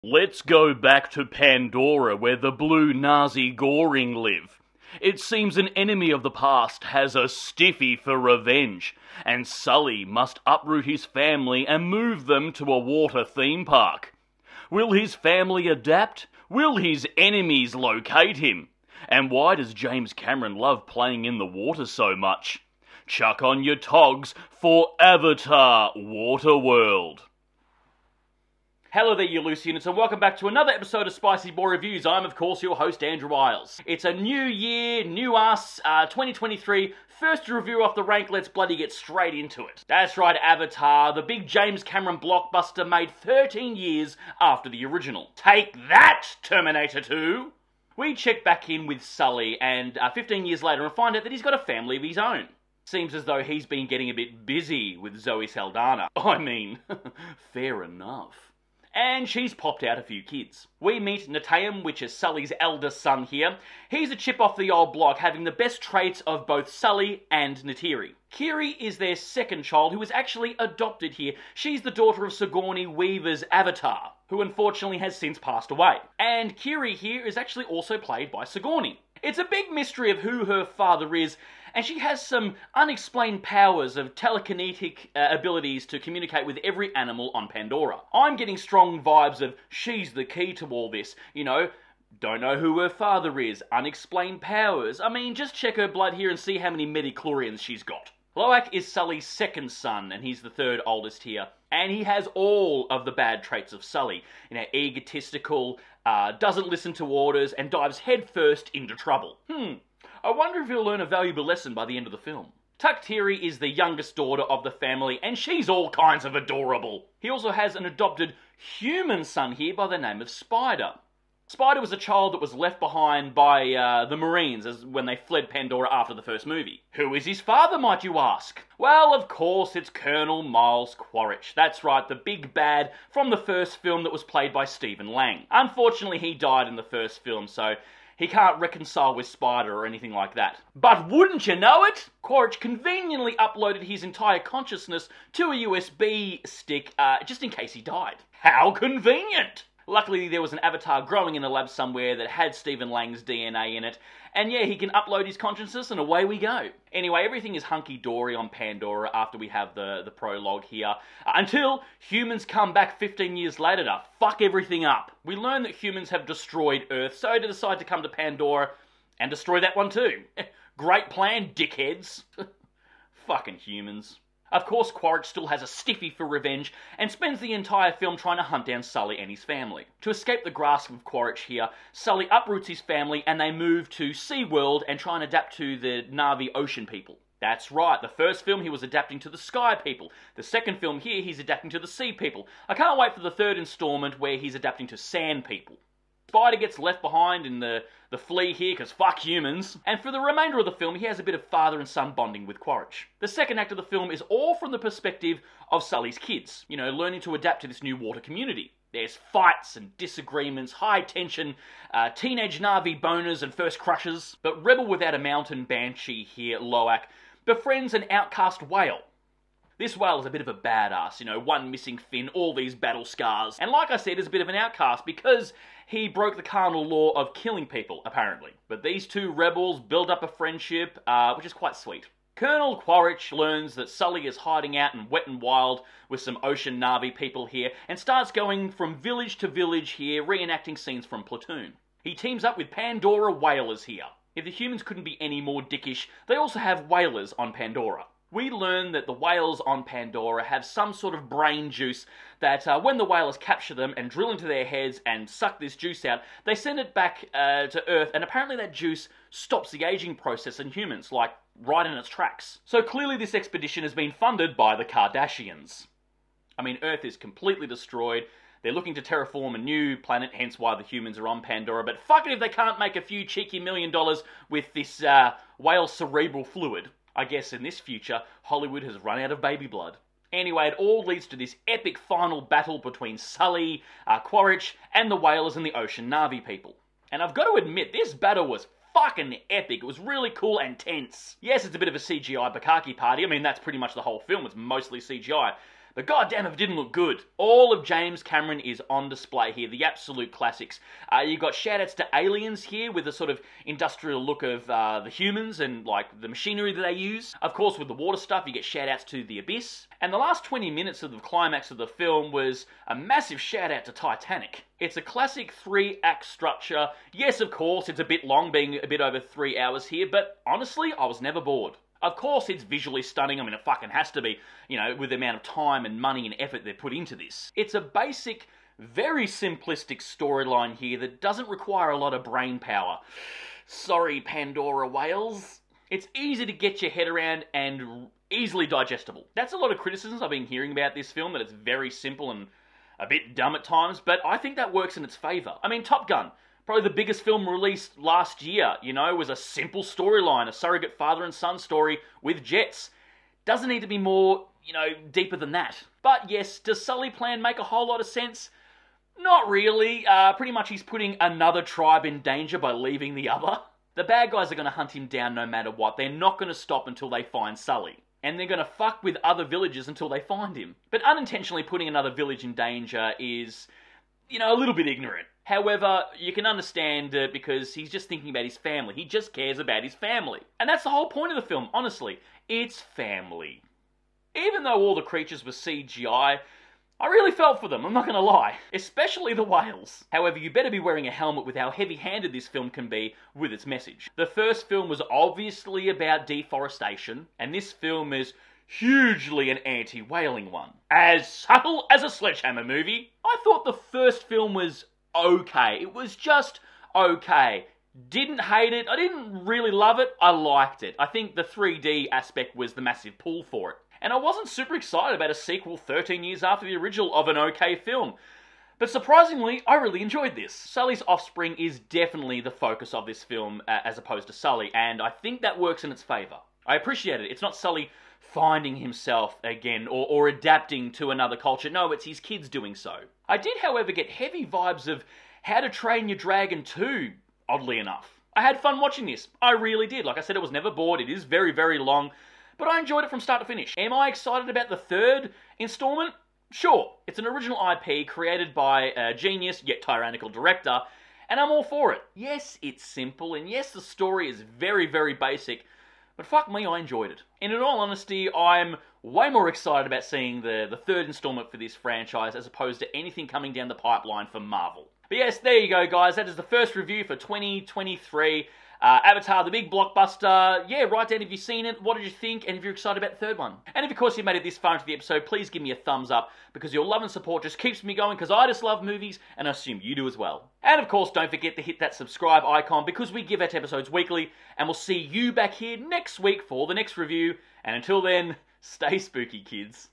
Let's go back to Pandora, where the blue Nazi Goring live. It seems an enemy of the past has a stiffy for revenge, and Sully must uproot his family and move them to a water theme park. Will his family adapt? Will his enemies locate him? And why does James Cameron love playing in the water so much? Chuck on your togs for Avatar Waterworld. Hello there, you loose units, and welcome back to another episode of Spicy Boy Reviews. I'm, of course, your host, Andrew Iles. It's a new year, new us, 2023. First review off the rank, let's bloody get straight into it. That's right, Avatar, the big James Cameron blockbuster made 13 years after the original. Take that, Terminator 2! We check back in with Sully, and 15 years later, and find out that he's got a family of his own. Seems as though he's been getting a bit busy with Zoe Saldana. I mean, fair enough. And she's popped out a few kids. We meet Natayam, which is Sully's eldest son here. He's a chip off the old block, having the best traits of both Sully and Neytiri. Kiri is their second child, who was actually adopted here. She's the daughter of Sigourney Weaver's Avatar, who unfortunately has since passed away. And Kiri here is actually also played by Sigourney. It's a big mystery of who her father is, and she has some unexplained powers of telekinetic abilities to communicate with every animal on Pandora. I'm getting strong vibes of she's the key to all this. You know, don't know who her father is, unexplained powers. I mean, just check her blood here and see how many midichlorians she's got. Loak is Sully's second son, and he's the third oldest here. And he has all of the bad traits of Sully. You know, egotistical, doesn't listen to orders, and dives headfirst into trouble. I wonder if he'll learn a valuable lesson by the end of the film. Tuktiri is the youngest daughter of the family, and she's all kinds of adorable. He also has an adopted human son here by the name of Spider. Spider was a child that was left behind by the Marines when they fled Pandora after the first movie. Who is his father, might you ask? Well, of course, it's Colonel Miles Quaritch. That's right, the big bad from the first film that was played by Stephen Lang. Unfortunately, he died in the first film, so he can't reconcile with Spider or anything like that. But wouldn't you know it? Quaritch conveniently uploaded his entire consciousness to a USB stick just in case he died. How convenient! Luckily, there was an avatar growing in a lab somewhere that had Stephen Lang's DNA in it, and yeah, he can upload his consciousness and away we go. Anyway, everything is hunky-dory on Pandora after we have the prologue here, until humans come back 15 years later to fuck everything up. We learn that humans have destroyed Earth, so they decide to come to Pandora and destroy that one too. Great plan, dickheads. Fucking humans. Of course, Quaritch still has a stiffy for revenge and spends the entire film trying to hunt down Sully and his family. To escape the grasp of Quaritch here, Sully uproots his family and they move to SeaWorld and try and adapt to the Na'vi ocean people. That's right, the first film he was adapting to the sky people. The second film here, he's adapting to the sea people. I can't wait for the third installment where he's adapting to sand people. Spider gets left behind in the flea here, because fuck humans. And for the remainder of the film, he has a bit of father and son bonding with Quaritch. The second act of the film is all from the perspective of Sully's kids, you know, learning to adapt to this new water community. There's fights and disagreements, high tension, teenage Na'vi boners and first crushes. But Rebel Without a Mountain Banshee here, Loak, befriends an outcast whale. This whale is a bit of a badass, you know, one missing fin, all these battle scars. And like I said, is a bit of an outcast because he broke the carnal law of killing people, apparently. But these two rebels build up a friendship, which is quite sweet. Colonel Quaritch learns that Sully is hiding out in Wet and Wild with some ocean Na'vi people here, and starts going from village to village here, reenacting scenes from Platoon. He teams up with Pandora whalers here. If the humans couldn't be any more dickish, they also have whalers on Pandora. We learn that the whales on Pandora have some sort of brain juice that when the whalers capture them and drill into their heads and suck this juice out, they send it back to Earth, and apparently that juice stops the aging process in humans, like right in its tracks. So clearly this expedition has been funded by the Kardashians. I mean, Earth is completely destroyed. They're looking to terraform a new planet, hence why the humans are on Pandora, but fuck it if they can't make a few cheeky $1 million with this whale cerebral fluid. I guess in this future, Hollywood has run out of baby blood. Anyway, it all leads to this epic final battle between Sully, Quaritch, and the whalers and the ocean Na'vi people. And I've got to admit, this battle was fucking epic. It was really cool and tense. Yes, it's a bit of a CGI bukkake party. I mean, that's pretty much the whole film. It's mostly CGI. but goddamn if it didn't look good. All of James Cameron is on display here, the absolute classics. You've got shout-outs to Aliens here with a sort of industrial look of the humans and like the machinery that they use. Of course, with the water stuff, you get shout-outs to The Abyss. And the last 20 minutes of the climax of the film was a massive shout-out to Titanic. It's a classic 3-act structure. Yes, of course, it's a bit long, being a bit over 3 hours here, but honestly, I was never bored. Of course, it's visually stunning. I mean, it fucking has to be, you know, with the amount of time and money and effort they put into this. It's a basic, very simplistic storyline here that doesn't require a lot of brain power. Sorry, Pandora whales. It's easy to get your head around and easily digestible. That's a lot of criticisms I've been hearing about this film, that it's very simple and a bit dumb at times, but I think that works in its favour. I mean, Top Gun, probably the biggest film released last year, you know, was a simple storyline, a surrogate father and son story with jets. Doesn't need to be more, you know, deeper than that. But yes, does Sully plan make a whole lot of sense? Not really. Pretty much he's putting another tribe in danger by leaving the other. The bad guys are going to hunt him down no matter what. They're not going to stop until they find Sully. And they're going to fuck with other villages until they find him. But unintentionally putting another village in danger is, you know, a little bit ignorant. However, you can understand it because he's just thinking about his family. He just cares about his family. And that's the whole point of the film, honestly. It's family. Even though all the creatures were CGI, I really felt for them, I'm not going to lie. Especially the whales. However, you better be wearing a helmet with how heavy-handed this film can be with its message. The first film was obviously about deforestation, and this film is hugely an anti-whaling one. As subtle as a sledgehammer movie. I thought the first film was okay. It was just okay. Didn't hate it. I didn't really love it. I liked it. I think the 3D aspect was the massive pull for it. And I wasn't super excited about a sequel 13 years after the original of an okay film. But surprisingly, I really enjoyed this. Sully's offspring is definitely the focus of this film as opposed to Sully, and I think that works in its favour. I appreciate it. It's not Sully finding himself again or adapting to another culture. No, it's his kids doing so. I did, however, get heavy vibes of How to Train Your Dragon 2, oddly enough. I had fun watching this. I really did. Like I said, I was never bored. It is very, very long, but I enjoyed it from start to finish. Am I excited about the third installment? Sure. It's an original IP created by a genius yet tyrannical director, and I'm all for it. Yes, it's simple, and yes, the story is very, very basic, but fuck me, I enjoyed it. And in all honesty, I'm way more excited about seeing the third installment for this franchise as opposed to anything coming down the pipeline for Marvel. But yes, there you go, guys. That is the first review for 2023. Avatar, the big blockbuster. Yeah, write down if you've seen it, what did you think, and if you're excited about the third one. And if, of course, you made it this far into the episode, please give me a thumbs up, because your love and support just keeps me going, because I just love movies, and I assume you do as well. And, of course, don't forget to hit that subscribe icon, because we give out episodes weekly, and we'll see you back here next week for the next review. And until then, stay spooky, kids.